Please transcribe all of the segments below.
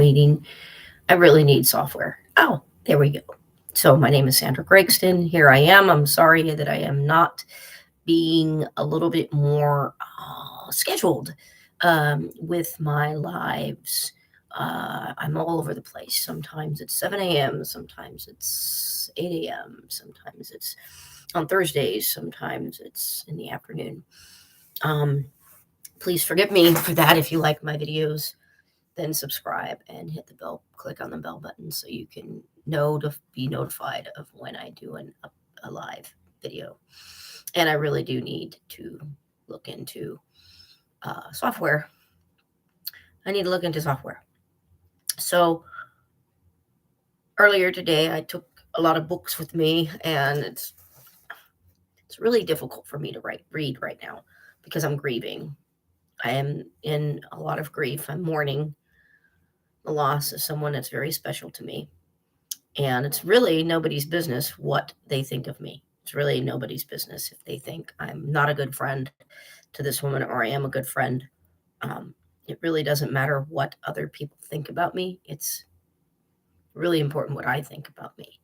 waiting. I really need software. Oh, there we go. So my name is Sandra Gregston. Here I am. I'm sorry that I am not being a little bit more scheduled with my lives. I'm all over the place. Sometimes it's 7 a.m., sometimes it's 8 a.m., sometimes it's on Thursdays, sometimes it's in the afternoon. Um, Please forgive me for that. If you like my videos, then subscribe and hit the bell, click on the bell button so you can know to be notified of when I do a live video. And I really do need to look into software. I need to look into software. So earlier today, I took a lot of books with me, and it's really difficult for me to read right now because I'm grieving. I am in a lot of grief. I'm mourning the loss of someone that's very special to me. And it's really nobody's business what they think of me. It's really nobody's business if they think I'm not a good friend to this woman or I am a good friend. It really doesn't matter what other people think about me. It's really important what I think about me,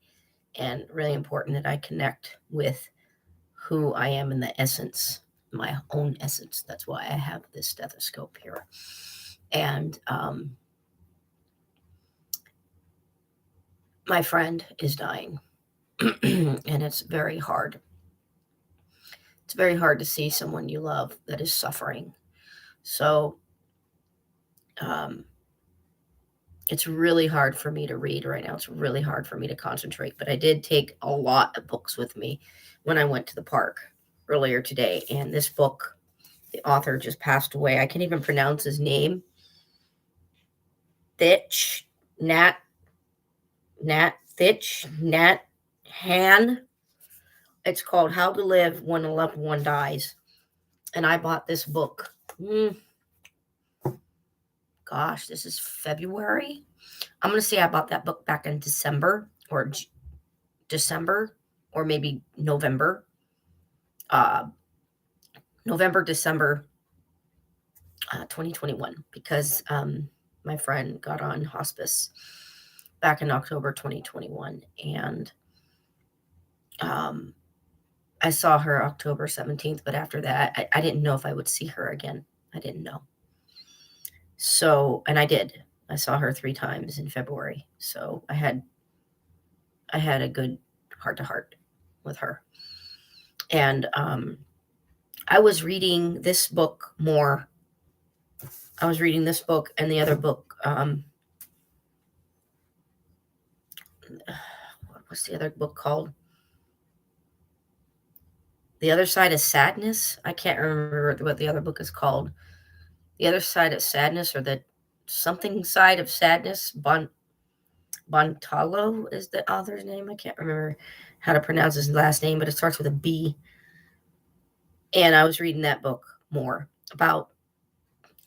and really important that I connect with who I am in the essence, my own essence. That's why I have this stethoscope here. And my friend is dying, and it's very hard. It's very hard to see someone you love that is suffering. So it's really hard for me to read right now. It's really hard for me to concentrate. But I did take a lot of books with me when I went to the park earlier today. And this book, the author just passed away. I can't even pronounce his name. Thich Nat Han. It's called How to Live When a Loved One Dies. And I bought this book. Gosh, this is February. I'm going to say I bought that book back in December or maybe November. December 2021, because my friend got on hospice back in October 2021. And I saw her October 17th, but after that, I didn't know if I would see her again. I didn't know. So, and I did. I saw her 3 times in February. So I had a good heart-to-heart with her. And I was reading this book more. I was reading this book and the other book. What's the other book called? The Other Side of Sadness. I can't remember what the other book is called. The Other Side of Sadness, or the something side of sadness. Bontalo is the author's name. I can't remember how to pronounce his last name, but it starts with a B. And I was reading that book more about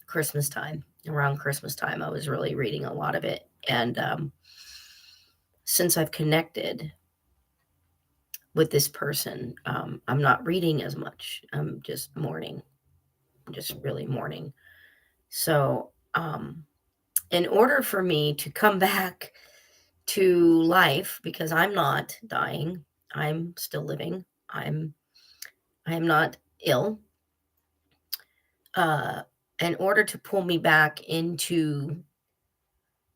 Christmas time. Around Christmas time, I was really reading a lot of it. And since I've connected with this person, I'm not reading as much. I'm just mourning. I'm just really mourning. So in order for me to come back to life, because I'm not dying, I'm still living, I am not ill, in order to pull me back into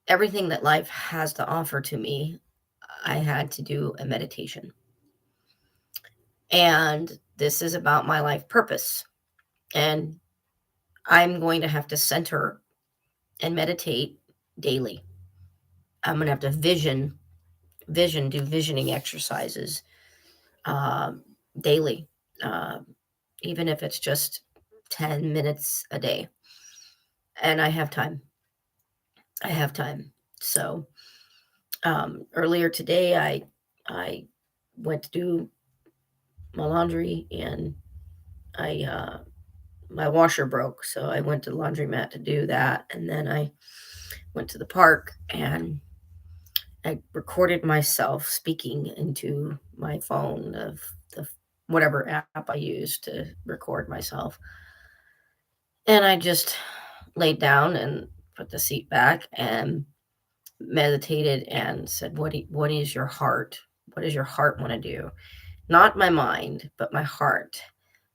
everything that life has to offer to me, I had to do a meditation. And this is about my life purpose. And I'm going to have to center and meditate daily. I'm going to have to do visioning exercises daily, even if it's just 10 minutes a day. And I have time. So earlier today, I went to do my laundry, and my washer broke, so I went to the laundromat to do that, and then I went to the park and I recorded myself speaking into my phone of the whatever app I use to record myself. And I just laid down and put the seat back, and meditated and said, what is your heart? What does your heart want to do? Not my mind, but my heart.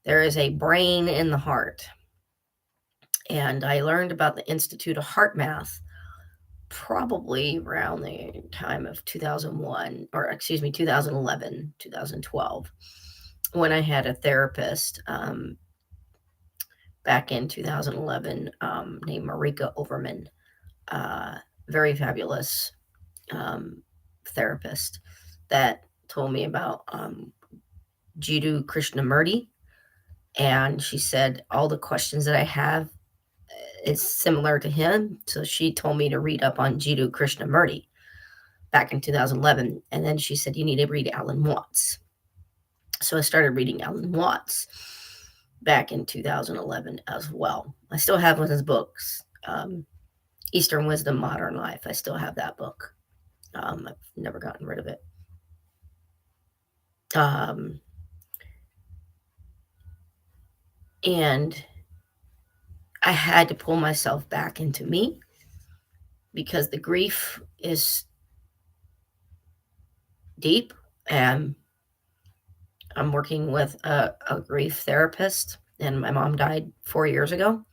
There is a brain in the heart. And I learned about the Institute of Heart Math probably around the time of 2001, or excuse me, 2011, 2012, when I had a therapist back in 2011 named Marika Overman, very fabulous therapist that told me about Jiddu Krishnamurti. And she said, all the questions that I have is similar to him. So she told me to read up on Jiddu Krishnamurti back in 2011. And then she said, you need to read Alan Watts. So I started reading Alan Watts back in 2011 as well. I still have one of his books, Eastern Wisdom, Modern Life. I still have that book. I've never gotten rid of it. And I had to pull myself back into me because the grief is deep, and I'm working with a grief therapist, and my mom died 4 years ago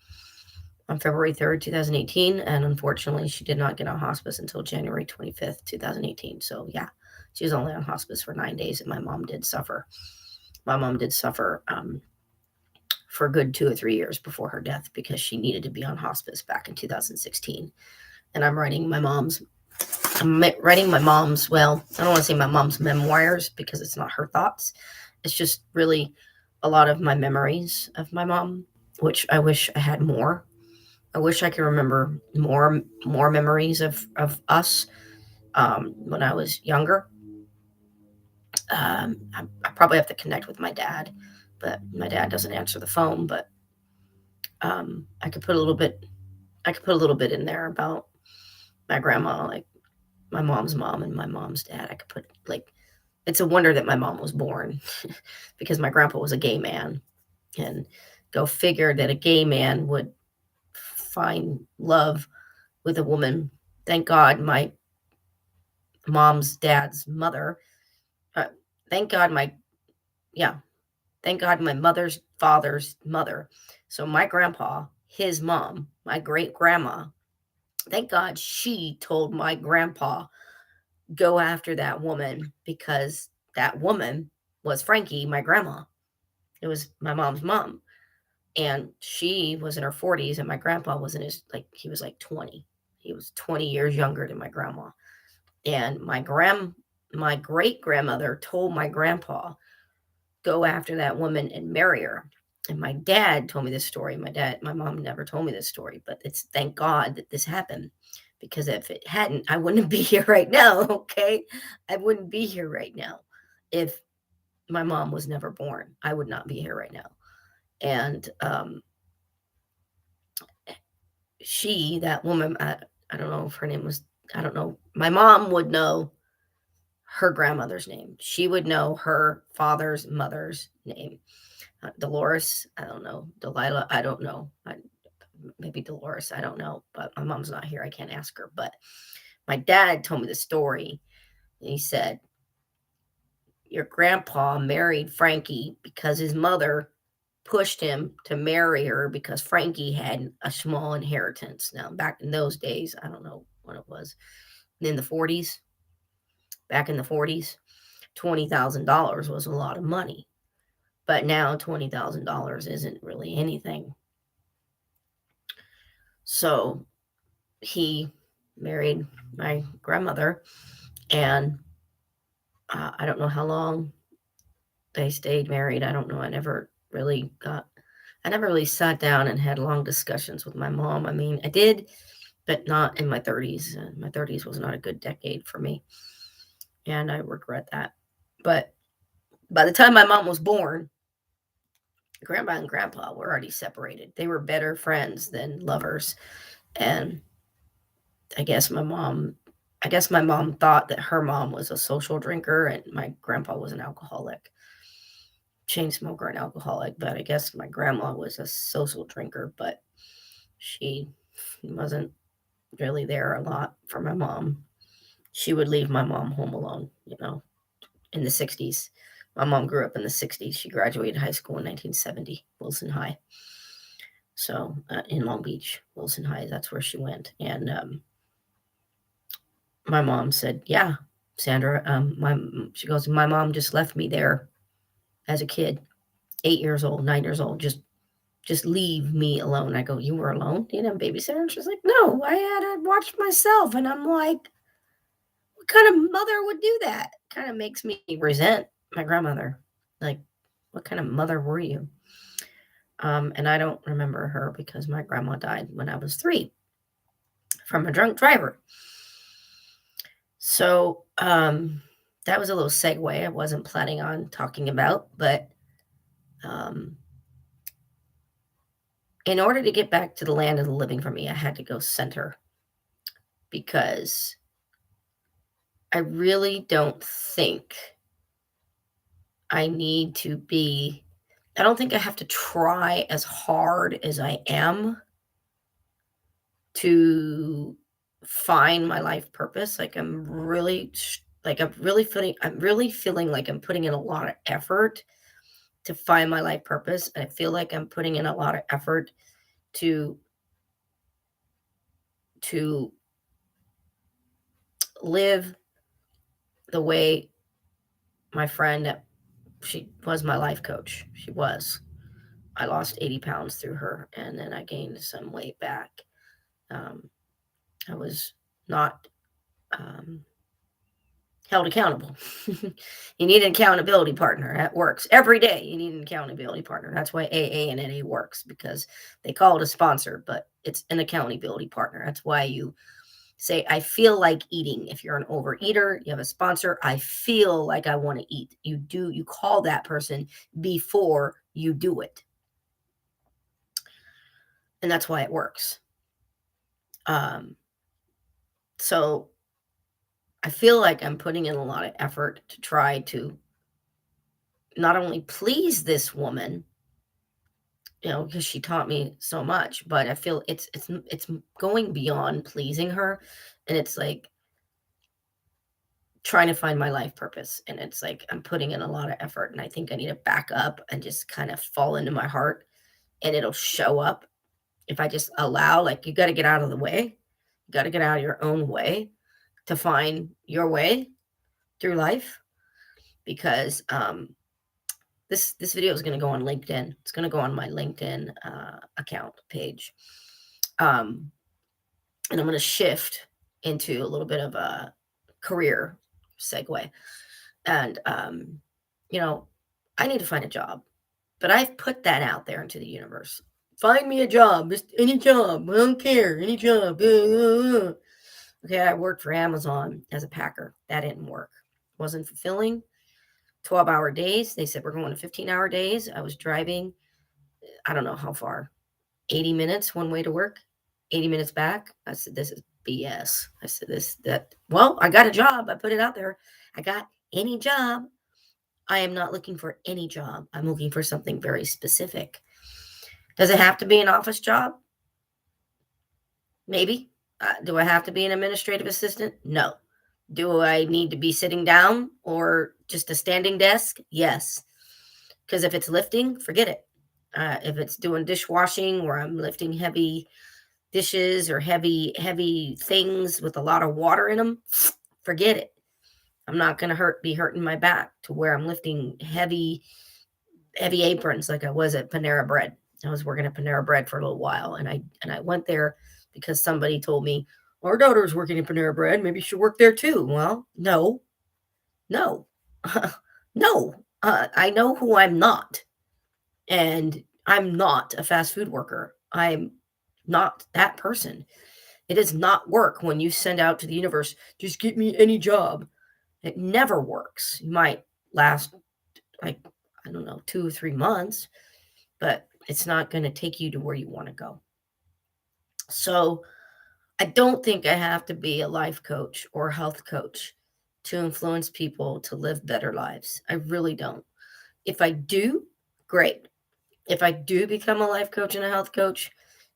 on February 3rd, 2018. And unfortunately, she did not get on hospice until January 25th, 2018. So, yeah, she was only on hospice for 9 days, and my mom did suffer. My mom did suffer for a good 2 or 3 years before her death because she needed to be on hospice back in 2016. And I'm writing my mom's, well, I don't want to say my mom's memoirs because it's not her thoughts. It's just really a lot of my memories of my mom, which I wish I had more. I wish I could remember more memories of us when I was younger. I probably have to connect with my dad, but my dad doesn't answer the phone. But I could put a little bit. I could put a little bit in there about my grandma, like my mom's mom and my mom's dad. I could put like, it's a wonder that my mom was born because my grandpa was a gay man, and go figure that a gay man would find love with a woman. Thank God my mom's dad's mother. Uh, thank God my yeah. Thank God my mother's father's mother. So my grandpa, his mom, my great grandma. Thank God she told my grandpa go after that woman because that woman was Frankie, my grandma. It was my mom's mom. And she was in her 40s, and my grandpa was in his, like, he was like 20. He was 20 years younger than my grandma. And my great grandmother told my grandpa, go after that woman and marry her. And my dad told me this story. My mom never told me this story, but it's thank God that this happened, because if it hadn't, I wouldn't be here right now. Okay. I wouldn't be here right now. If my mom was never born, I would not be here right now. And that woman, I don't know if her name was, I don't know. My mom would know her grandmother's name. She would know her father's mother's name. Dolores, I don't know. Delilah, I don't know. Maybe Dolores, I don't know. But my mom's not here. I can't ask her. But my dad told me the story. And he said, your grandpa married Frankie because his mother pushed him to marry her because Frankie had a small inheritance. Now, back in those days, I don't know when it was, in the 40s, back in the 40s, $20,000 was a lot of money. But now $20,000 isn't really anything. So he married my grandmother, and I don't know how long they stayed married. I don't know. I never really sat down and had long discussions with my mom. I mean, I did, but not in my 30s. My 30s was not a good decade for me, and I regret that. But by the time my mom was born, grandma and grandpa were already separated. They were better friends than lovers. And I guess my mom thought that her mom was a social drinker and my grandpa was an alcoholic, chain smoker and alcoholic. But I guess my grandma was a social drinker, but she wasn't really there a lot for my mom. She would leave my mom home alone, in the 60s. My mom grew up in the 60s. She graduated high school in 1970, Wilson High. So in Long Beach, Wilson High, that's where she went. And my mom said, "Yeah, Sandra." She goes, "My mom just left me there as a kid, 8 years old, 9 years old. Just leave me alone." I go, "You were alone? You didn't have a babysitter?" And she's like, "No, I had to watch myself." And I'm like, "What kind of mother would do that?" Kind of makes me resent my grandmother. Like, what kind of mother were you? And I don't remember her because my grandma died when I was 3 from a drunk driver. So that was a little segue I wasn't planning on talking about, but um, in order to get back to the land of the living for me, I had to go center because I really don't think I need to be, I don't think I have to try as hard as I am to find my life purpose. Like I'm really feeling like I'm putting in a lot of effort to find my life purpose. And I feel like I'm putting in a lot of effort to to live the way my friend, she was my life coach. She was. I lost 80 pounds through her, and then I gained some weight back. Um, I was not held accountable. You need an accountability partner. That works every day. You need an accountability partner. That's why AA and NA works, because they call it a sponsor, but it's an accountability partner. That's why you say, "I feel like eating." If you're an overeater, you have a sponsor. "I feel like I want to eat." You call that person before you do it. And that's why it works. Um, so I feel like I'm putting in a lot of effort to try to not only please this woman, because she taught me so much, but I feel it's going beyond pleasing her, and it's like trying to find my life purpose, and it's like I'm putting in a lot of effort, and I think I need to back up and just kind of fall into my heart, and it'll show up if I just allow. Like, you got to get out of the way, you got to get out of your own way to find your way through life, because this video is going to go on LinkedIn. It's going to go on my LinkedIn account page. And I'm going to shift into a little bit of a career segue. And, I need to find a job, but I've put that out there into the universe. Find me a job, just any job. I don't care, any job. Okay, I worked for Amazon as a packer. That didn't work. Wasn't fulfilling. 12-hour days. They said we're going to 15-hour days. I was driving, I don't know how far, 80 minutes one way to work, 80 minutes back. I said, "This is BS." I said, well, I got a job. I put it out there. I got any job. I am not looking for any job. I'm looking for something very specific. Does it have to be an office job? Maybe. Do I have to be an administrative assistant? No. Do I need to be sitting down or just a standing desk? Yes. Because if it's lifting, forget it. If it's doing dishwashing where I'm lifting heavy dishes or heavy things with a lot of water in them, forget it. I'm not going to be hurting my back to where I'm lifting heavy aprons like I was at Panera Bread. I was working at Panera Bread for a little while, and I went there because somebody told me, "Our daughter's working at Panera Bread. Maybe you should work there too." Well, no, no, no. I know who I'm not, and I'm not a fast food worker. I'm not that person. It does not work when you send out to the universe, "Just get me any job." It never works. You might last, like, I don't know, 2 or 3 months, but it's not going to take you to where you want to go. So I don't think I have to be a life coach or health coach to influence people to live better lives. I really don't. If I do, great. If I do become a life coach and a health coach,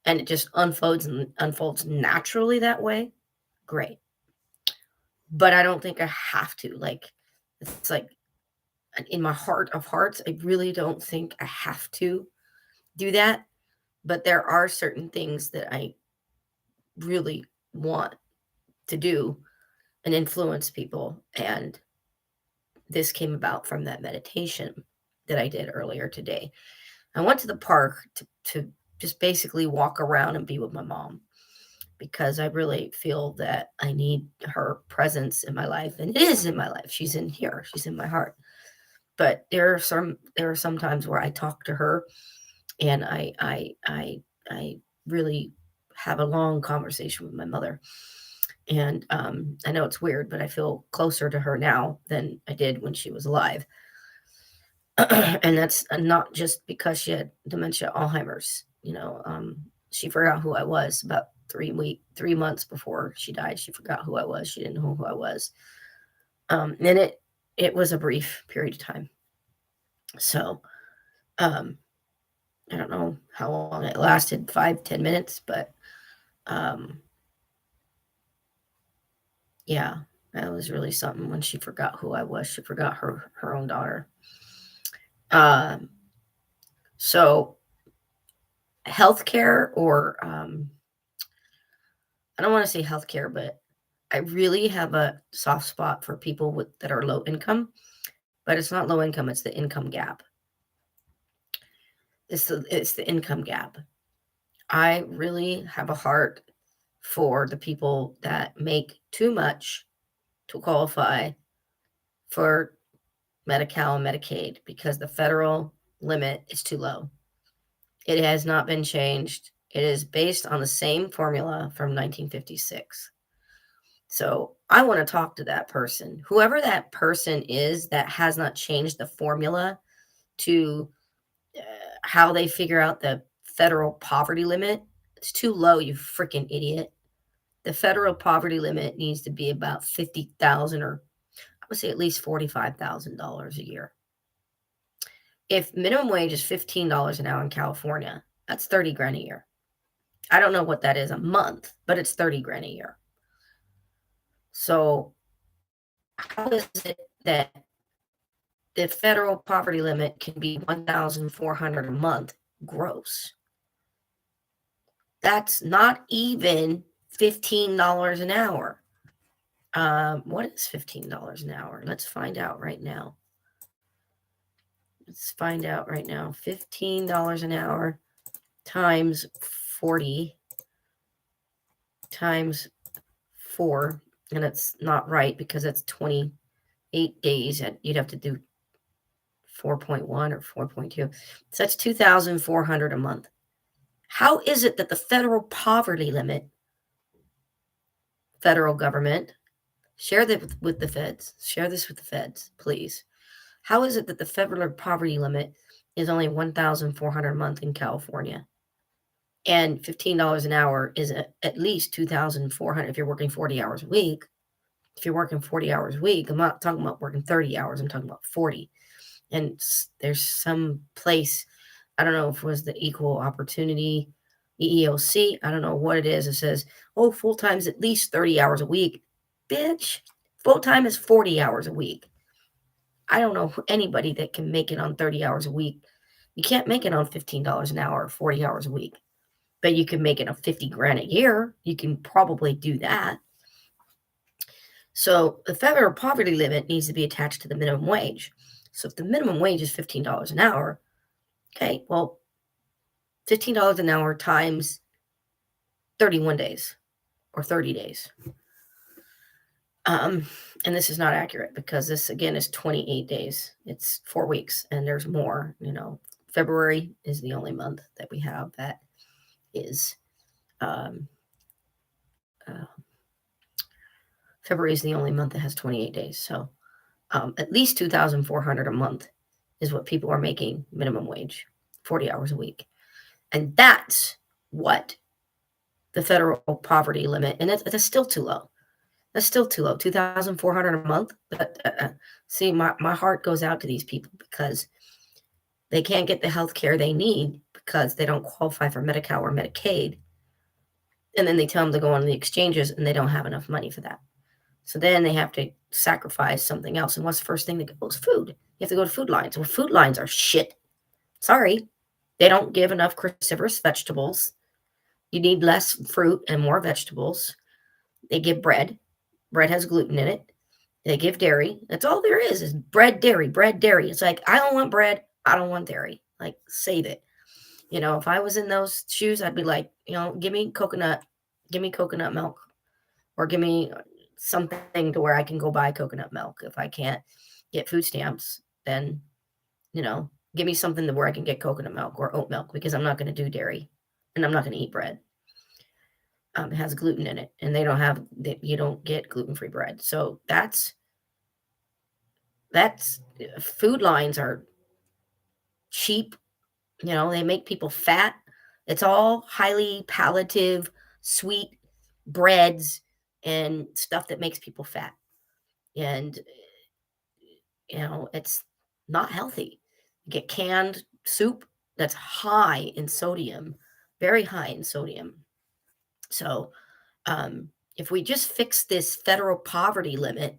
and it just unfolds naturally that way, great. But I don't think I have to. Like, it's like in my heart of hearts, I really don't think I have to do that. But there are certain things that I really want to do and influence people. And this came about from that meditation that I did earlier today. I went to the park to just basically walk around and be with my mom because I really feel that I need her presence in my life. And it is in my life. She's in here, she's in my heart. But there are some times where I talk to her and I really have a long conversation with my mother. And I know it's weird, but I feel closer to her now than I did when she was alive. And that's not just because she had dementia, Alzheimer's. She forgot who I was about 3 months before she died. She forgot who I was. She didn't know who I was. And it was a brief period of time. So I don't know how long it lasted, 5-10 minutes, but yeah, that was really something when she forgot who I was. She forgot her own daughter. Um, so healthcare or I don't want to say healthcare, but I really have a soft spot for people that are low income, but it's not low income, it's the income gap. It's the income gap. I really have a heart for the people that make too much to qualify for Medi-Cal and Medicaid because the federal limit is too low. It has not been changed. It is based on the same formula from 1956. So I want to talk to that person, whoever that person is that has not changed the formula to how they figure out the federal poverty limit. It's too low, you freaking idiot. The federal poverty limit needs to be about 50,000, or I would say at least $45,000 a year. If minimum wage is $15 an hour in California, that's 30 grand a year. I don't know what that is a month, but it's 30 grand a year. So how is it that the federal poverty limit can be 1,400 a month gross? That's not even $15 an hour. What is $15 an hour? Let's find out right now. $15 an hour times 40 times 4, and it's not right because it's 28 days. And you'd have to do 4.1 or 4.2. So that's 2,400 a month. How is it that the federal poverty limit, federal government, share that with the feds, share this with the feds, please. How is it that the federal poverty limit is only 1,400 a month in California? And $15 an hour is at least 2,400 if you're working 40 hours a week. If you're working 40 hours a week, I'm not talking about working 30 hours, I'm talking about 40. And there's some place, I don't know if it was the Equal Opportunity, EEOC, I don't know what it is. It says, oh, full time is at least 30 hours a week. Bitch, full time is 40 hours a week. I don't know anybody that can make it on 30 hours a week. You can't make it on $15 an hour or 40 hours a week, but you can make it on 50 grand a year. You can probably do that. So the federal poverty limit needs to be attached to the minimum wage. So if the minimum wage is $15 an hour, okay, well, $15 an hour times 31 days or 30 days. And this is not accurate because this again is 28 days. It's 4 weeks and there's more, February is the only month that we have that is, February is the only month that has 28 days. So at least 2,400 a month is what people are making minimum wage, 40 hours a week. And that's what the federal poverty limit, and that's still too low. That's still too low, 2,400 a month. But see, my heart goes out to these people because they can't get the health care they need because they don't qualify for Medi-Cal or Medicaid. And then they tell them to go on the exchanges and they don't have enough money for that. So then they have to sacrifice something else. And what's the first thing that goes? Food. You have to go to food lines. Well, food lines are shit. Sorry. They don't give enough cruciferous vegetables. You need less fruit and more vegetables. They give bread. Bread has gluten in it. They give dairy. That's all there is bread, dairy, bread, dairy. It's like, I don't want bread. I don't want dairy. Like, save it. If I was in those shoes, I'd be like, give me coconut milk, or give me something to where I can go buy coconut milk. If I can't get food stamps, then, give me something to where I can get coconut milk or oat milk, because I'm not going to do dairy and I'm not going to eat bread. It has gluten in it, and you don't get gluten-free bread. So that's food lines are cheap. They make people fat. It's all highly palliative, sweet breads and stuff that makes people fat. And, it's not healthy. You get canned soup that's high in sodium, very high in sodium. So, if we just fix this federal poverty limit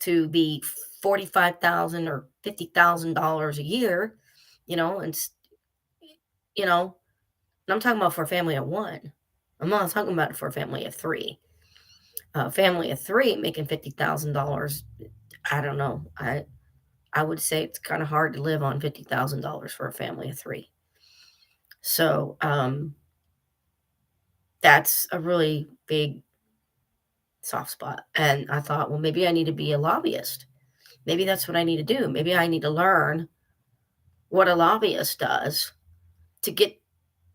to be 45,000 or $50,000 a year, and you know, and I'm talking about for a family of one. I'm not talking about for a family of three. A family of three making $50,000. I don't know. I would say it's kind of hard to live on $50,000 for a family of three. So that's a really big soft spot. And I thought, well, maybe I need to be a lobbyist. Maybe that's what I need to do. Maybe I need to learn what a lobbyist does to get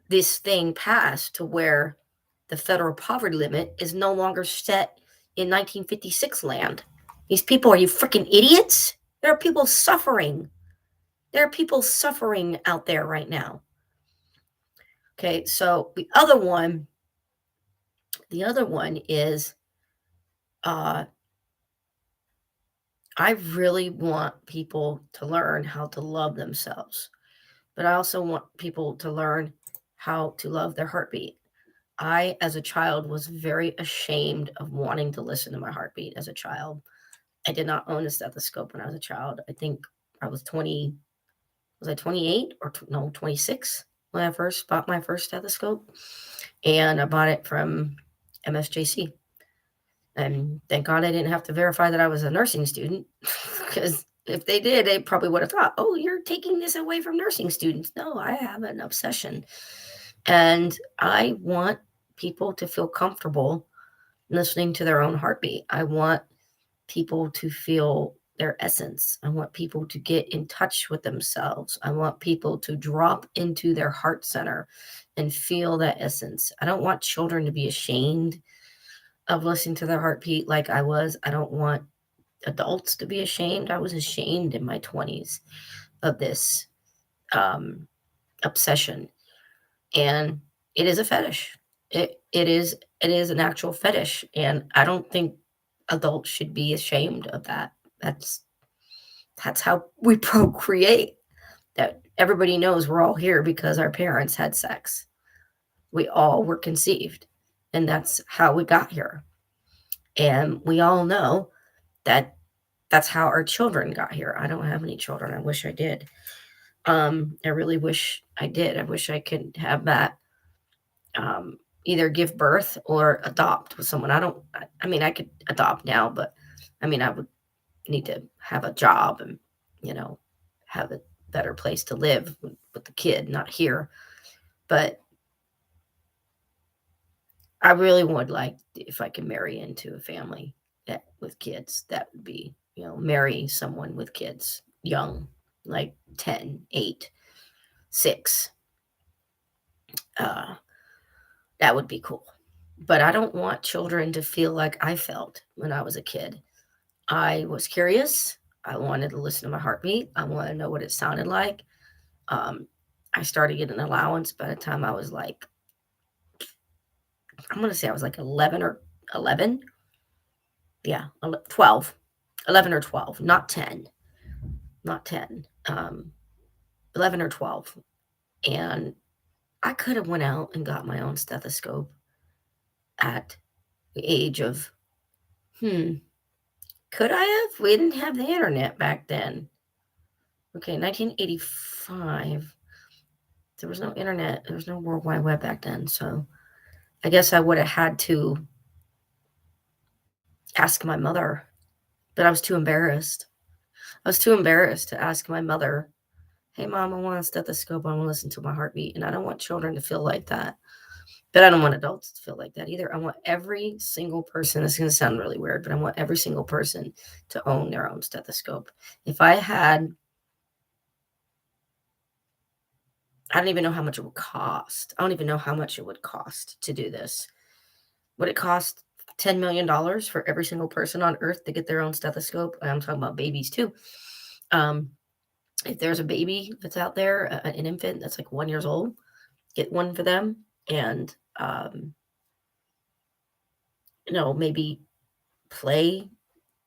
this thing passed to where the federal poverty limit is no longer set in 1956 land. These people, are you freaking idiots? There are people suffering. There are people suffering out there right now. Okay, so the other one is I really want people to learn how to love themselves, but I also want people to learn how to love their heartbeat. I, as a child, was very ashamed of wanting to listen to my heartbeat as a child. I did not own a stethoscope when I was a child. I think I was 20. Was I 28 or no, 26 when I first bought my first stethoscope? And I bought it from MSJC. And thank God I didn't have to verify that I was a nursing student, because if they did, they probably would have thought, oh, you're taking this away from nursing students. No, I have an obsession. And I want people to feel comfortable listening to their own heartbeat. I want people to feel their essence. I want people to get in touch with themselves. I want people to drop into their heart center and feel that essence. I don't want children to be ashamed of listening to their heartbeat like I was. I don't want adults to be ashamed. I was ashamed in my 20s of this obsession. And it is a fetish. It is an actual fetish. And I don't think adults should be ashamed of that. That's how we procreate. That everybody knows we're all here because our parents had sex. We all were conceived, and that's how we got here. And we all know that that's how our children got here. I don't have any children. I wish I did. I really wish I did. I wish I could have that, either give birth or adopt with someone. I mean, I could adopt now, but I mean, I would need to have a job and, have a better place to live with the kid, not here. But I really would like, if I could marry into a family that with kids, that would be, marry someone with kids young, like 10, 8, 6. That would be cool. But I don't want children to feel like I felt when I was a kid. I was curious. I wanted to listen to my heartbeat. I wanted to know what it sounded like. I started getting an allowance by the time I was like, I'm going to say I was like 11 or 11. Yeah, 12. 11 or 12, not 10. Not 10. 11 or 12. And I could have went out and got my own stethoscope, at the age of, hmm, could I have? We didn't have the internet back then. Okay, 1985. There was no internet. There was no World Wide Web back then. So I guess I would have had to ask my mother, but I was too embarrassed. I was too embarrassed to ask my mother, hey, mom, I want a stethoscope. I want to listen to my heartbeat. And I don't want children to feel like that. But I don't want adults to feel like that either. I want every single person, this is going to sound really weird, but I want every single person to own their own stethoscope. If I had, I don't even know how much it would cost. I don't even know how much it would cost to do this. Would it cost $10 million for every single person on earth to get their own stethoscope? I'm talking about babies too. Um, if there's a baby that's out there, an infant that's like 1 year old, get one for them and, maybe play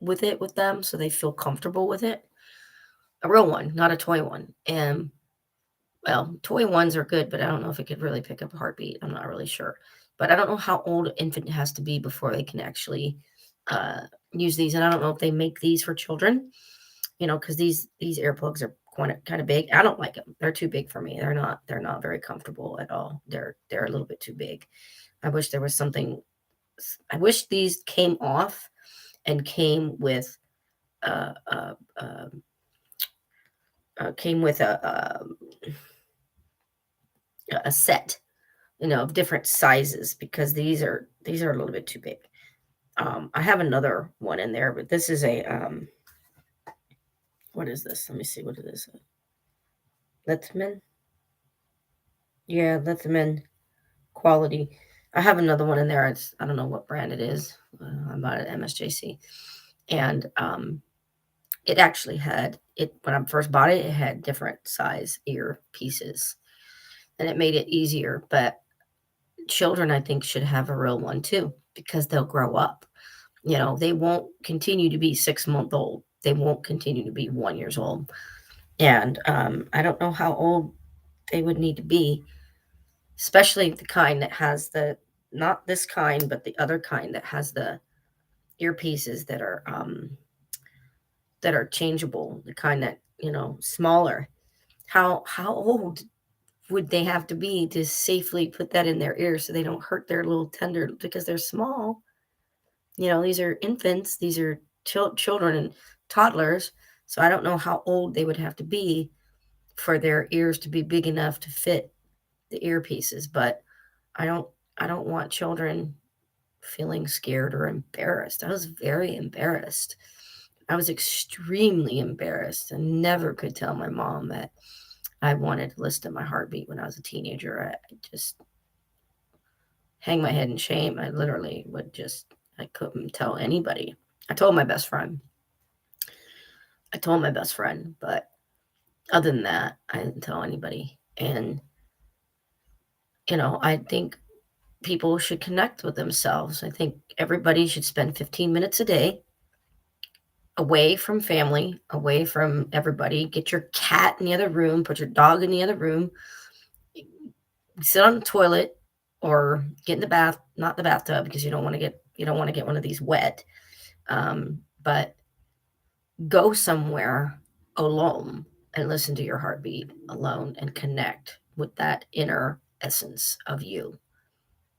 with it with them so they feel comfortable with it. A real one, not a toy one. And well, toy ones are good, but I don't know if it could really pick up a heartbeat. I'm not really sure. But I don't know how old an infant has to be before they can actually uh, use these. And I don't know if they make these for children, because these earplugs are kind of big. I don't like them. They're too big for me. They're not very comfortable at all. They're a little bit too big. I wish there was something. I wish these came off and uh, uh, uh, came with a set, of different sizes because these are a little bit too big. I have another one in there, but this is a what is this? Let me see what it is. Lettman, yeah, Lettman quality. I have another one in there. I don't know what brand it is. I bought it at MSJC, and it actually had it when I first bought it. It had different size ear pieces, and it made it easier. But children, I think, should have a real one too because they'll grow up. They won't continue to be 6 month old. They won't continue to be 1 years old. And I don't know how old they would need to be, especially the kind that has not this kind, but the other kind that has the earpieces that are changeable, the kind that, smaller. How old would they have to be to safely put that in their ear so they don't hurt their little tender because they're small? These are infants, these are children and toddlers. So I don't know how old they would have to be for their ears to be big enough to fit the earpieces. But I don't, I don't want children feeling scared or embarrassed. I was very embarrassed. I was extremely embarrassed and never could tell my mom that I wanted to listen to my heartbeat when I was a teenager. I just hang my head in shame. I couldn't tell anybody. I told my best friend. But other than that, I didn't tell anybody. And, I think people should connect with themselves. I think everybody should spend 15 minutes a day away from family, away from everybody. Get your cat in the other room, put your dog in the other room, sit on the toilet or get in the bath, not the bathtub because you don't want to get one of these wet. But go somewhere alone and listen to your heartbeat alone and connect with that inner essence of you.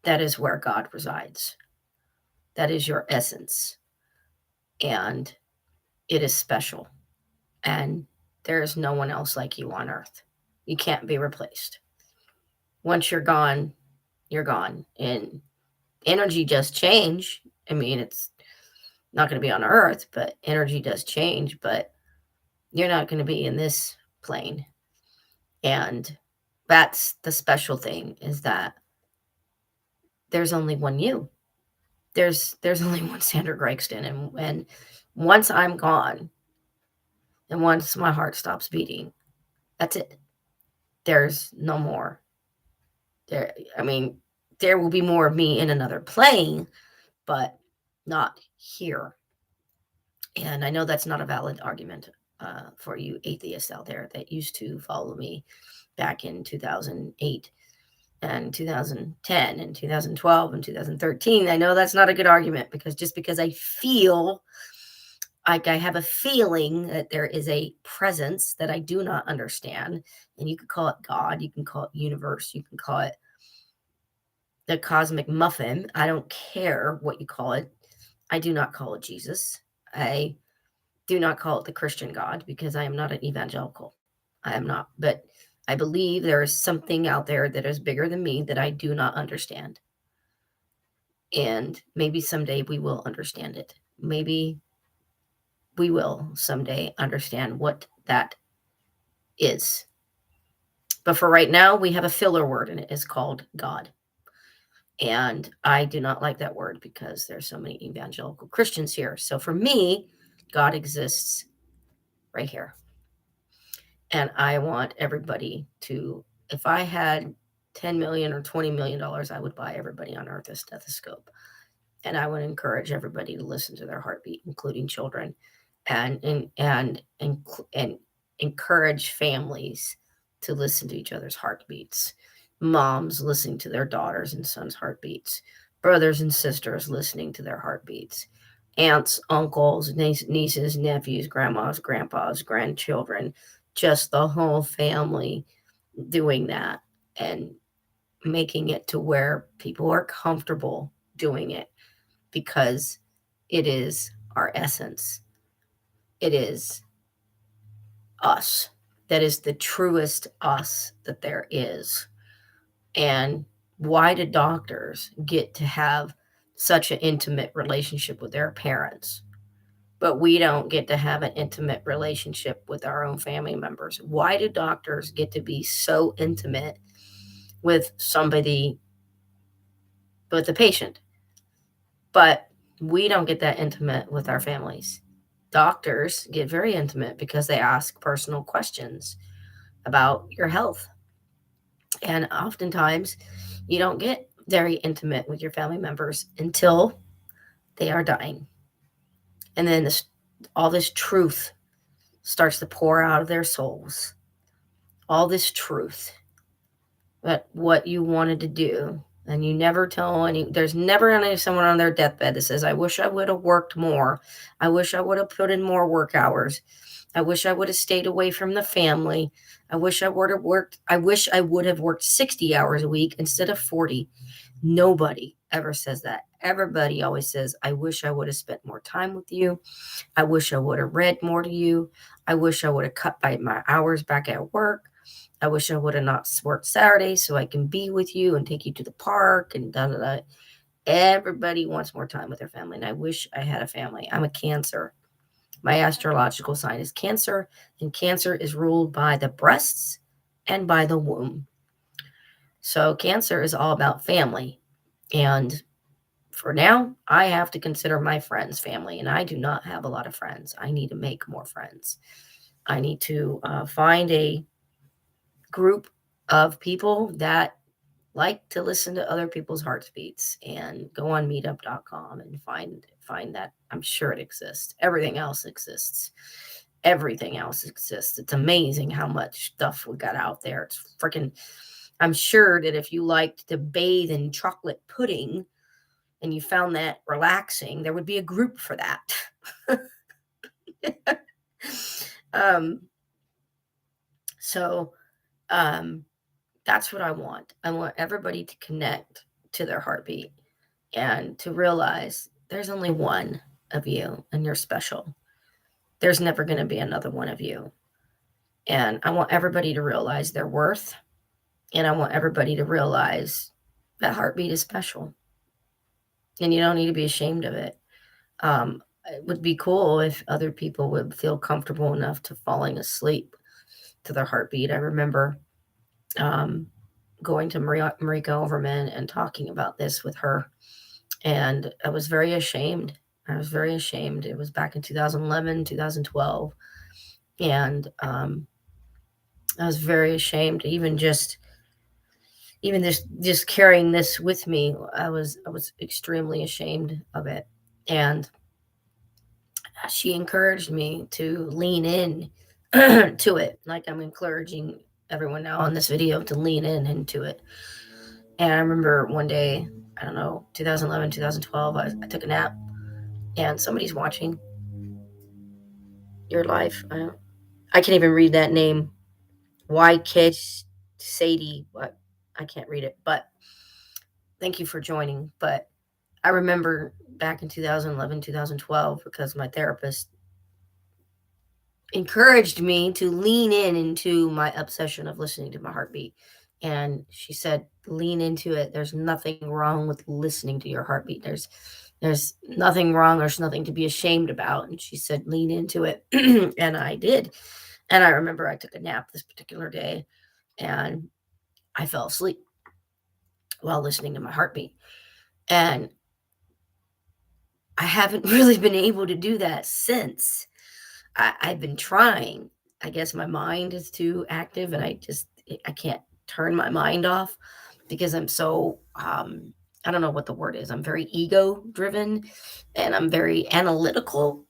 That is where God resides. That is your essence. And it is special. And there is no one else like you on earth. You can't be replaced. Once you're gone, you're gone. And energy does change. I mean, it's not going to be on earth, but energy does change. But you're not going to be in this plane. And that's the special thing is that there's only one you. There's only one Sandra Gregston. And once I'm gone and once my heart stops beating, that's it. There's no more. I mean, there will be more of me in another plane, but not here. And I know that's not a valid argument for you atheists out there that used to follow me back in 2008. and 2010 and 2012 and 2013. I know that's not a good argument, because just because I feel like I have a feeling that there is a presence that I do not understand, and you could call it God, you can call it universe, you can call it the cosmic muffin. I don't care what you call it. I do not call it Jesus. I do not call it the Christian God, because I am not an evangelical. I am not. But I believe there is something out there that is bigger than me that I do not understand. And maybe someday we will understand it. Maybe we will someday understand what that is. But for right now, we have a filler word, and it is called God. And I do not like that word because there's so many evangelical Christians here. So for me, God exists right here. And I want everybody to, if I had 10 million or 20 million dollars, I would buy everybody on earth a stethoscope. And I would encourage everybody to listen to their heartbeat, including children, and encourage families to listen to each other's heartbeats. Moms listening to their daughters and sons' heartbeats, brothers and sisters listening to their heartbeats, aunts, uncles, nieces, nephews, grandmas, grandpas, grandchildren, just the whole family doing that, and making it to where people are comfortable doing it, because it is our essence. It is us. That is the truest us that there is. And why do doctors get to have such an intimate relationship with their parents, but we don't get to have an intimate relationship with our own family members? Why do doctors get to be so intimate with somebody, with the patient, but we don't get that intimate with our families? Doctors get very intimate because they ask personal questions about your health. And oftentimes, you don't get very intimate with your family members until they are dying. And then all this truth starts to pour out of their souls. All this truth, that what you wanted to do. And you never tell there's never someone on their deathbed that says, I wish I would have worked more. I wish I would have put in more work hours. I wish I would have stayed away from the family. I wish I would have worked. I wish I would have worked 60 hours a week instead of 40. Nobody ever says that. Everybody always says, I wish I would have spent more time with you. I wish I would have read more to you. I wish I would have cut my hours back at work. I wish I would have not worked Saturdays so I can be with you and take you to the park and da da da. Everybody wants more time with their family, and I wish I had a family. I'm a Cancer. My astrological sign is Cancer, and Cancer is ruled by the breasts and by the womb. So Cancer is all about family. And for now, I have to consider my friends family, and I do not have a lot of friends. I need to make more friends. I need to find a group of people that like to listen to other people's heartbeats, and go on meetup.com and find that. I'm sure it exists. Everything else exists. Everything else exists. It's amazing how much stuff we got out there. It's freaking, I'm sure that if you liked to bathe in chocolate pudding and you found that relaxing, there would be a group for that. um so that's what I want. I want everybody to connect to their heartbeat and to realize there's only one of you and you're special. There's never going to be another one of you. And I want everybody to realize their worth. And I want everybody to realize that heartbeat is special. And you don't need to be ashamed of it. It would be cool if other people would feel comfortable enough to falling asleep to their heartbeat. I remember going to Marika Overman and talking about this with her. And I was very ashamed. I was very ashamed. It was back in 2011, 2012. And I was very ashamed, even just carrying this with me. I was extremely ashamed of it. And she encouraged me to lean in to it, like I'm encouraging everyone now on this video to lean into it. And I remember one day, I don't know, 2011, 2012, I took a nap and somebody's watching your life. I can't even read that name. Why Kish Sadie, but I can't read it. But thank you for joining. But I remember back in 2011, 2012, because my therapist encouraged me to lean into my obsession of listening to my heartbeat. And she said, lean into it. There's nothing wrong with listening to your heartbeat. There's nothing wrong. There's nothing to be ashamed about. And she said, lean into it. And I did. And I remember I took a nap this particular day and I fell asleep while listening to my heartbeat. And I haven't really been able to do that since. I've been trying. I guess my mind is too active and I can't turn my mind off because I'm so I don't know what the word is. I'm very ego driven and I'm very analytical.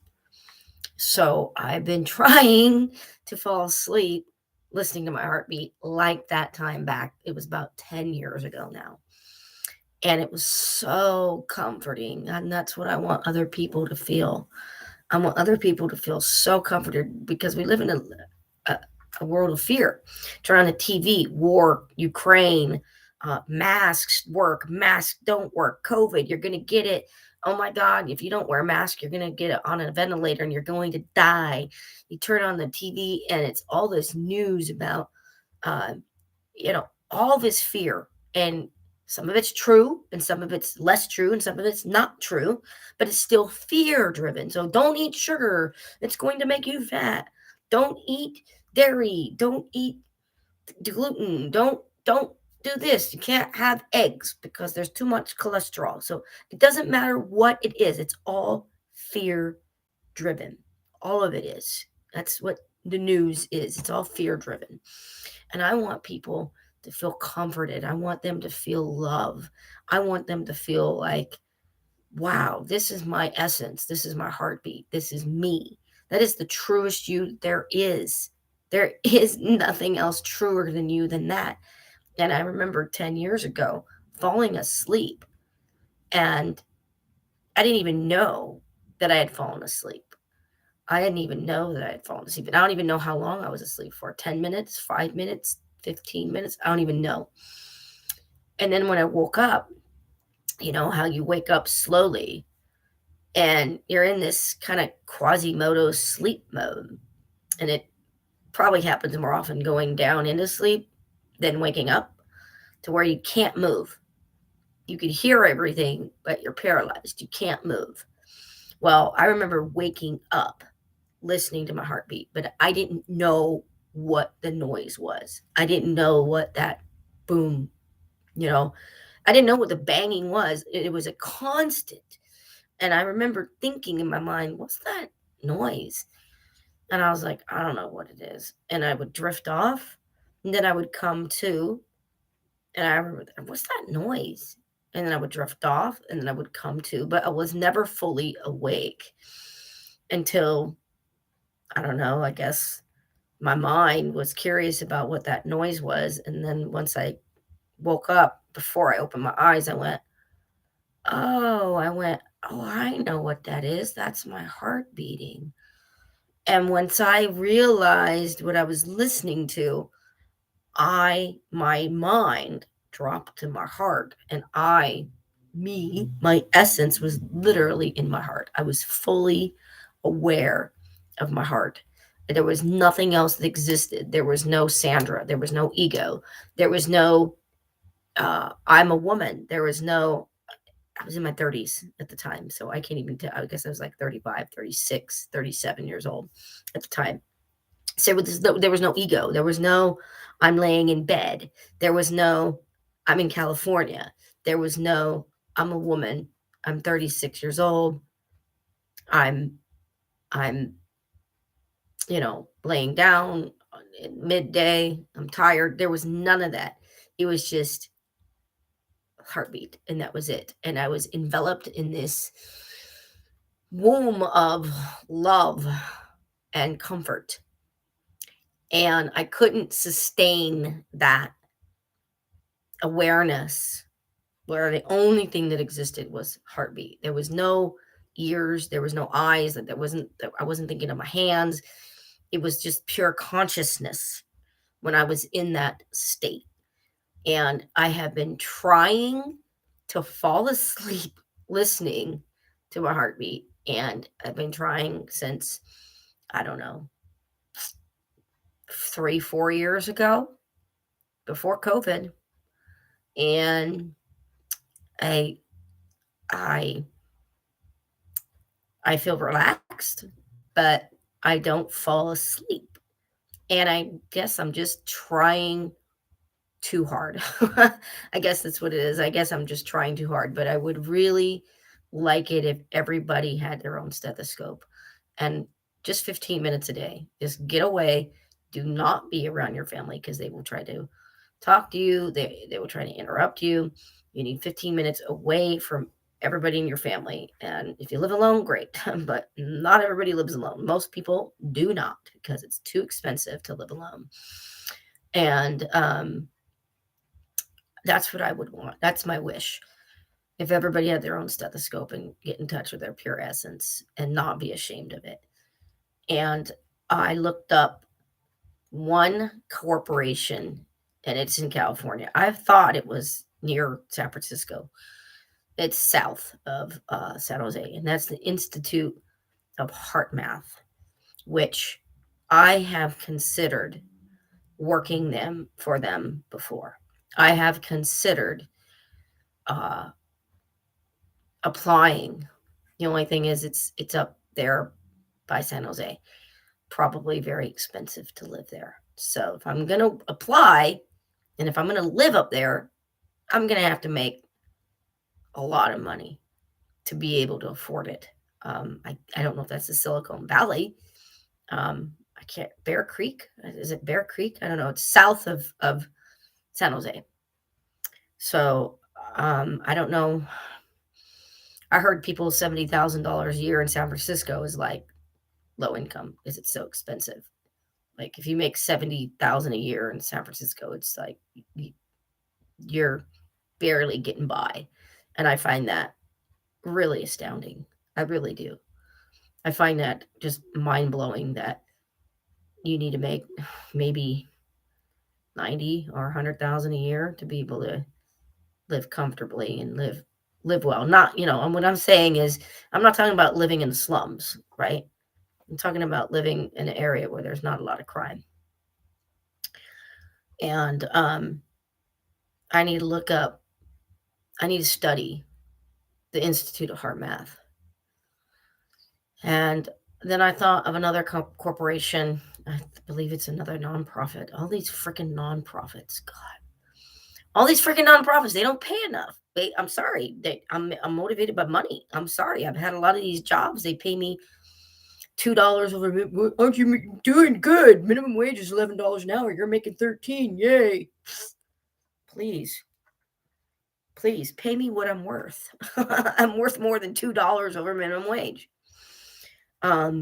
So I've been trying to fall asleep listening to my heartbeat like that time back. It was about 10 years ago now. And it was so comforting. And that's what I want other people to feel. I want other people to feel so comforted because we live in a, a world of fear. Turn on the TV, war, Ukraine, masks work, masks don't work, COVID, you're going to get it. Oh my God, if you don't wear a mask, you're going to get it on a ventilator and you're going to die. You turn on the TV and it's all this news about uh, all this fear. And some of it's true, and some of it's less true, and some of it's not true, but it's still fear driven. So don't eat sugar, it's going to make you fat. Don't eat dairy, don't eat gluten, don't do this. You can't have eggs because there's too much cholesterol. So it doesn't matter what it is, it's all fear driven. All of it is. That's what the news is. It's all fear driven. And I want people to feel comforted. I want them to feel love. I want them to feel like, wow, this is my essence. This is my heartbeat. This is me. That is the truest you there is. There is nothing else truer than you than that. And I remember 10 years ago falling asleep and I didn't even know that I had fallen asleep. I didn't even know that I had fallen asleep. And I don't even know how long I was asleep for 10 minutes, 5 minutes, 15 minutes. I don't even know. And then when I woke up, you know how you wake up slowly and you're in this kind of quasimodo sleep mode. And it probably happens more often going down into sleep than waking up to where you can't move. You can hear everything, but you're paralyzed. You can't move. Well, I remember waking up listening to my heartbeat, but I didn't know what the noise was. I didn't know what that boom, you know, I didn't know what the banging was. It was a constant. And I remember thinking in my mind, what's that noise? And I was like, I don't know what it is. And I would drift off. And then I would come to, and I remember, what's that noise? And then I would drift off, and then I would come to, but I was never fully awake until, I don't know, I guess my mind was curious about what that noise was. And then once I woke up, before I opened my eyes, I went, oh, I know what that is. That's my heart beating. And once I realized what I was listening to, my mind dropped to my heart and my essence was literally in my heart. I was fully aware of my heart. There was nothing else that existed. There was no Sandra. There was no ego. There was no, I'm a woman. There was no, I was in my 30s at the time. So I can't even tell. I guess I was like 35, 36, 37 years old at the time. So there was no ego. There was no, I'm laying in bed. There was no, I'm in California. There was no, I'm a woman. I'm 36 years old. I'm, I'm, laying down at midday. I'm tired. There was none of that. It was just heartbeat, and that was it. And I was enveloped in this womb of love and comfort. And I couldn't sustain that awareness where the only thing that existed was heartbeat. There was no ears, there was no eyes, that there wasn't that I wasn't thinking of my hands. It was just pure consciousness when I was in that state. And I have been trying to fall asleep listening to my heartbeat. And I've been trying since, I don't know, 3, 4 years ago before COVID. And I, I, I feel relaxed, but I don't fall asleep. And I guess I'm just trying too hard. I guess that's what it is. I guess I'm just trying too hard, but I would really like it if everybody had their own stethoscope and just 15 minutes a day. Just get away. Do not be around your family because they will try to talk to you. They will try to interrupt you. You need 15 minutes away from everybody in your family. And if you live alone, great. But not everybody lives alone. Most people do not because it's too expensive to live alone. And that's what I would want. That's my wish. If everybody had their own stethoscope and get in touch with their pure essence and not be ashamed of it. And I looked up one corporation and it's in California. I thought it was near San Francisco. It's south of San Jose, and that's the Institute of Heart Math, which I have considered working them for them before. I have considered uh, applying. The only thing is it's up there by San Jose. Probably very expensive to live there. So if I'm going to apply and if I'm going to live up there, I'm going to have to make a lot of money to be able to afford it. I don't know if that's the Silicon Valley. I can't, Bear Creek. Is it Bear Creek? I don't know. It's south of San Jose. So I don't know. I heard people $70,000 a year in San Francisco is like low income because it's so expensive. Like if you make 70,000 a year in San Francisco, it's like you're barely getting by. And I find that really astounding. I really do. I find that just mind blowing that you need to make maybe 90 or 100,000 a year to be able to live comfortably and live well. Not, and what I'm saying is I'm not talking about living in the slums, right? I'm talking about living in an area where there's not a lot of crime. And I need to look up, I need to study the Institute of Heart Math. And then I thought of another corporation. I believe it's another nonprofit. All these freaking nonprofits, God. All these freaking nonprofits, they don't pay enough. I'm sorry. I'm motivated by money. I'm sorry. I've had a lot of these jobs. They pay me $2 over. Aren't you doing good? Minimum wage is $11 an hour. You're making 13. Yay. Please pay me what I'm worth. I'm worth more than $2 over minimum wage. But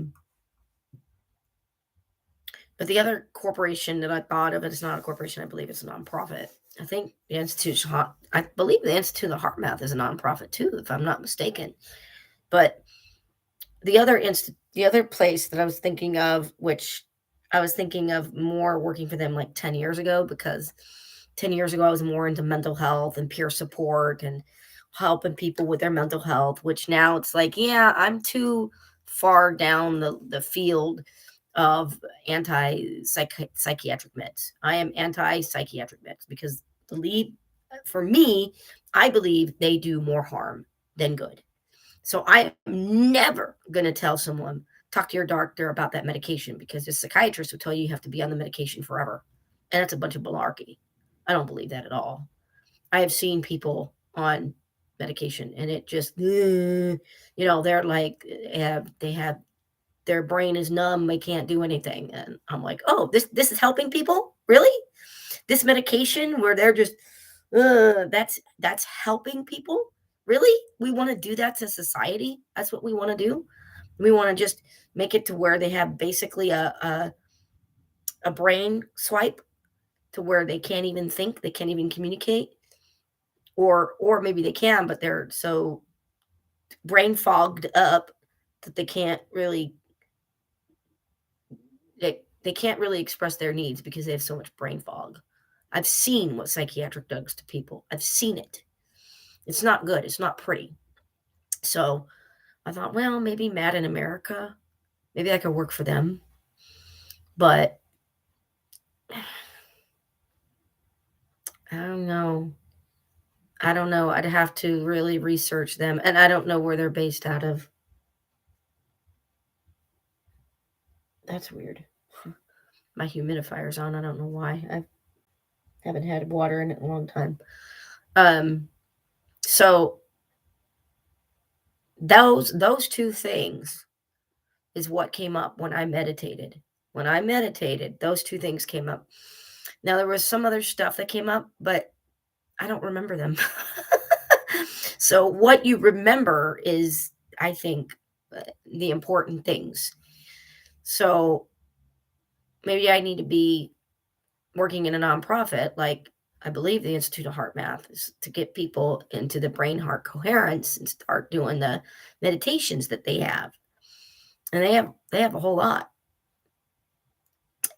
the other corporation that I thought of, it's not a corporation, I believe it's a nonprofit. I think I believe the Institute of Heart Math is a nonprofit too, if I'm not mistaken. But the other place that I was thinking of, which I was thinking of more working for them like 10 years ago, because 10 years ago I was more into mental health and peer support and helping people with their mental health, which now it's like, yeah, I'm too far down the field of psychiatric meds. I am anti-psychiatric meds because for me, I believe they do more harm than good. So I'm never going to tell someone, talk to your doctor about that medication, because the psychiatrist will tell you have to be on the medication forever. And that's a bunch of malarkey. I don't believe that at all. I have seen people on medication and it just, they're like, they have their brain is numb, they can't do anything. And I'm like, oh, this is helping people? Really? This medication where they're just that's helping people? Really? We want to do that to society? That's what we want to do? We want to just make it to where they have basically a brain swipe to where they can't even think, they can't even communicate. or maybe they can, but they're so brain fogged up that they can't really express their needs because they have so much brain fog. I've seen what psychiatric does to people. I've seen it. It's not good. It's not pretty. So I thought, well, maybe Mad in America, maybe I could work for them. But I don't know. I don't know. I'd have to really research them, and I don't know where they're based out of. That's weird. My humidifier's on. I don't know why. I haven't had water in it in a long time. So those two things is what came up when I meditated. When I meditated, those two things came up. Now there was some other stuff that came up, but I don't remember them. So what you remember is, I think, the important things. So maybe I need to be working in a nonprofit, like I believe the Institute of Heart Math is to get people into the brain heart coherence and start doing the meditations that they have. And they have a whole lot.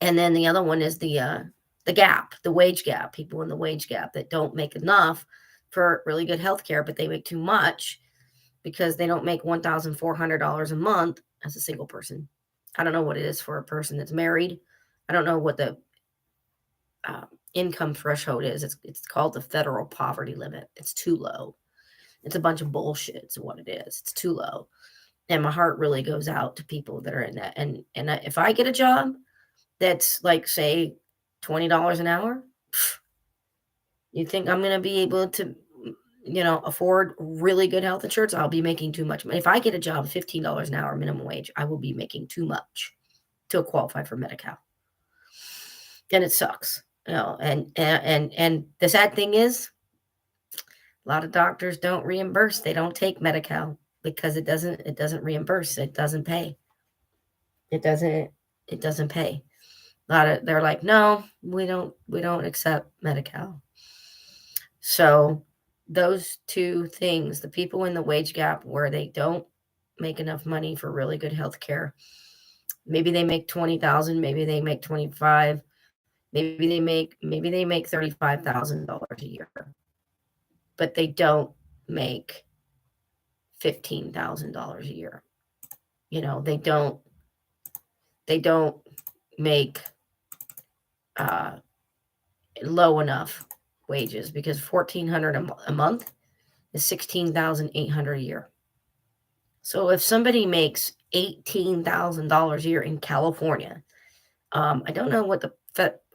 And then the other one is the gap, the wage gap, people in the wage gap that don't make enough for really good health care, but they make too much because they don't make $1,400 a month as a single person. I don't know what it is for a person that's married. I don't know what the income threshold is. It's called the federal poverty limit. It's too low. It's a bunch of bullshit. It's what it is. It's too low. And my heart really goes out to people that are in that. And if I get a job that's like, say, $20 an hour, you think I'm going to be able to, afford really good health insurance? I'll be making too much money. If I get a job, $15 an hour minimum wage, I will be making too much to qualify for Medi-Cal. And it sucks, and the sad thing is a lot of doctors don't reimburse. They don't take Medi-Cal because it doesn't reimburse. It doesn't pay. It doesn't pay. They're like, no, we don't accept Medi-Cal. So those two things, the people in the wage gap where they don't make enough money for really good health care, maybe they make 20,000, maybe they make 25, maybe they make $35,000 a year, but they don't make $15,000 a year. They don't make low enough wages, because $1,400 a month is $16,800 a year. So if somebody makes $18,000 a year in California, I don't know what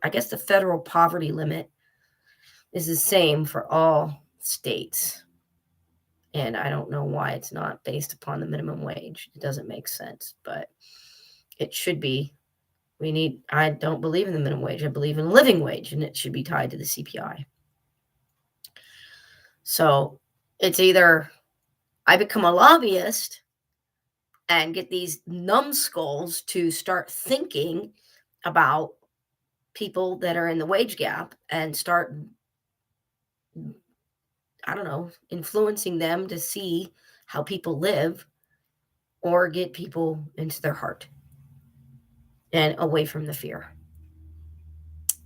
I guess the federal poverty limit is the same for all states. And I don't know why it's not based upon the minimum wage. It doesn't make sense, but it should be. I don't believe in the minimum wage. I believe in a living wage, and it should be tied to the CPI. So it's either I become a lobbyist and get these numbskulls to start thinking about people that are in the wage gap and start, I don't know, influencing them to see how people live, or get people into their heart and away from the fear.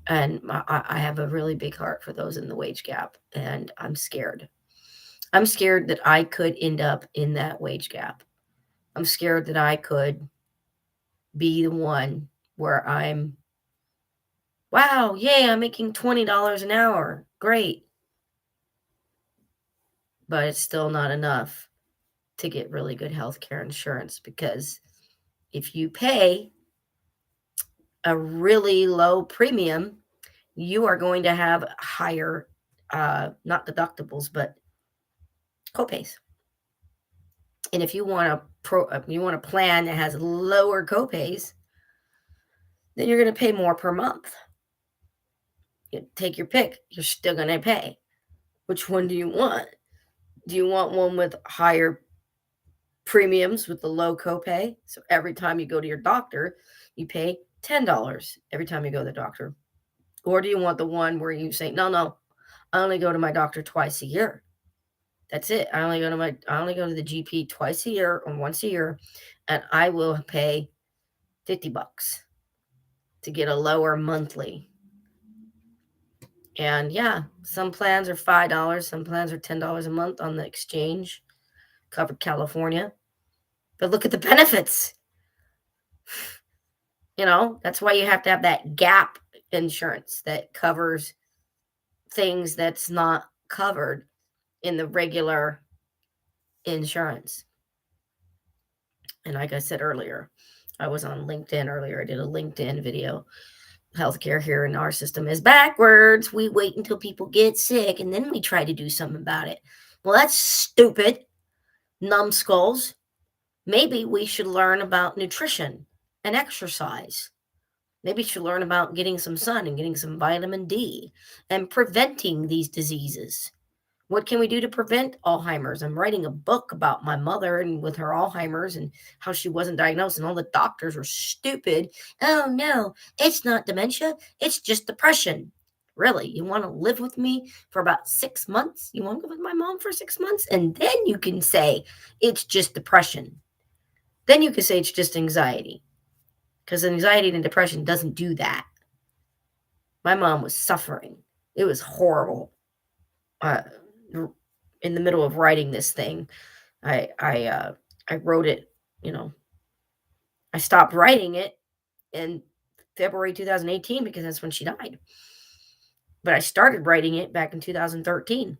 And I have a really big heart for those in the wage gap, and I'm scared. I'm scared that I could end up in that wage gap. I'm scared that I could be the one where wow, yay, I'm making $20 an hour. Great. But it's still not enough to get really good health care insurance, because if you pay a really low premium, you are going to have higher, not deductibles, but copays. And if you want a plan that has lower copays, then you're going to pay more per month. You take your pick. You're still going to pay. Which one do you want? Do you want one with higher premiums with the low copay? So every time you go to your doctor, you pay $10 every time you go to the doctor. Or do you want the one where you say, no, I only go to my doctor twice a year. That's it. I only go to the GP twice a year or once a year, and I will pay $50 to get a lower monthly. And yeah, some plans are $5, some plans are $10 a month on the exchange, covered California. But look at the benefits. That's why you have to have that gap insurance that covers things that's not covered in the regular insurance. And like I said earlier, I was on LinkedIn earlier. I did a LinkedIn video. Healthcare here in our system is backwards. We wait until people get sick and then we try to do something about it. Well, that's stupid. Numbskulls. Maybe we should learn about nutrition and exercise. Maybe you should learn about getting some sun and getting some vitamin D and preventing these diseases. What can we do to prevent Alzheimer's? I'm writing a book about my mother and with her Alzheimer's and how she wasn't diagnosed, and all the doctors were stupid. Oh no, it's not dementia, it's just depression. Really? You want to live with me for about 6 months? You want to live with my mom for 6 months? And then you can say it's just depression. Then you can say it's just anxiety. Because anxiety and depression doesn't do that. My mom was suffering. It was horrible. In the middle of writing this thing, I wrote it. I stopped writing it in February 2018 because that's when she died. But I started writing it back in 2013,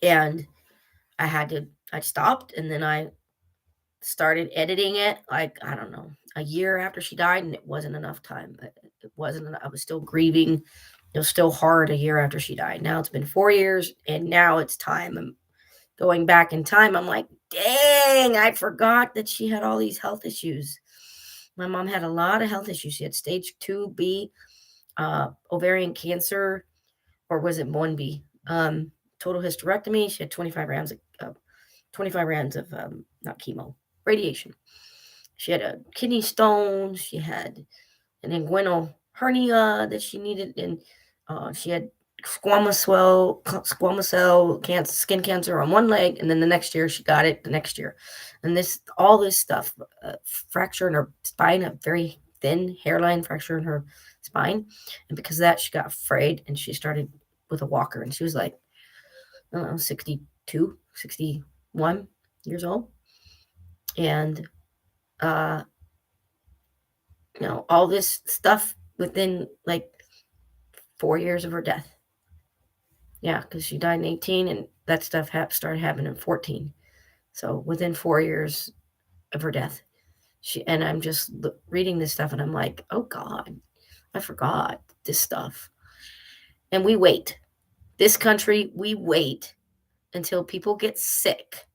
and I stopped, and then I started editing it, like, I don't know, a year after she died, and it wasn't enough time. It wasn't enough. I was still grieving. It was still hard a year after she died. Now it's been 4 years, and now it's time. I'm going back in time. I'm like, dang, I forgot that she had all these health issues. My mom had a lot of health issues. She had stage 2B ovarian cancer, or was it 1B? Total hysterectomy. She had 25 rounds of not chemo, radiation. She had a kidney stone. She had an inguinal hernia that she needed, and she had squamous cell cancer, skin cancer on one leg, and then the next year she got it. The next year, and all this stuff, fracture in her spine, a very thin hairline fracture in her spine, and because of that, she got afraid and she started with a walker, and she was like, I don't know, 62, 61 years old, and all this stuff within like 4 years of her death. Yeah, because she died in 18 and that stuff started happening in 14. So within 4 years of her death, and I'm just reading this stuff and I'm like, oh God, I forgot this stuff. And we wait. This country, we wait until people get sick.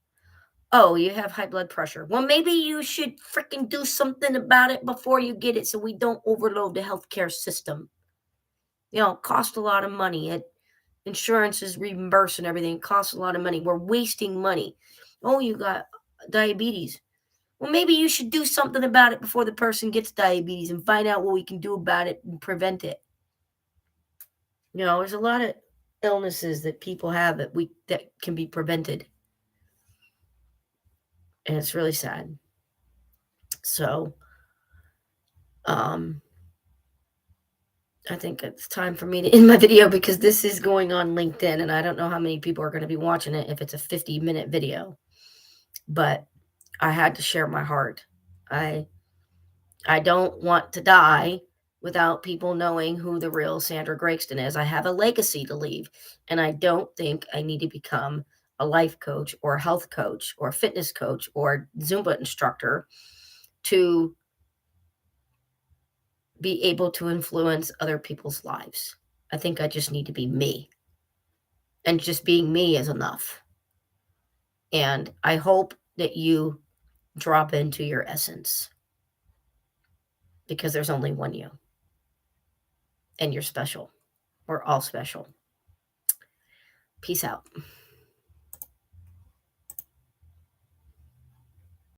Oh, you have high blood pressure. Well, maybe you should freaking do something about it before you get it so we don't overload the healthcare system. It costs a lot of money. Insurance is reimbursing everything. It costs a lot of money. We're wasting money. Oh, you got diabetes. Well, maybe you should do something about it before the person gets diabetes and find out what we can do about it and prevent it. There's a lot of illnesses that people have that can be prevented. And it's really sad. So, I think it's time for me to end my video because this is going on LinkedIn and I don't know how many people are going to be watching it if it's a 50-minute video. But I had to share my heart. I don't want to die without people knowing who the real Sandra Gregston is. I have a legacy to leave, and I don't think I need to become a life coach or a health coach or a fitness coach or Zumba instructor to be able to influence other people's lives. I think I just need to be me. And just being me is enough. And I hope that you drop into your essence because there's only one you. And you're special. We're all special. Peace out.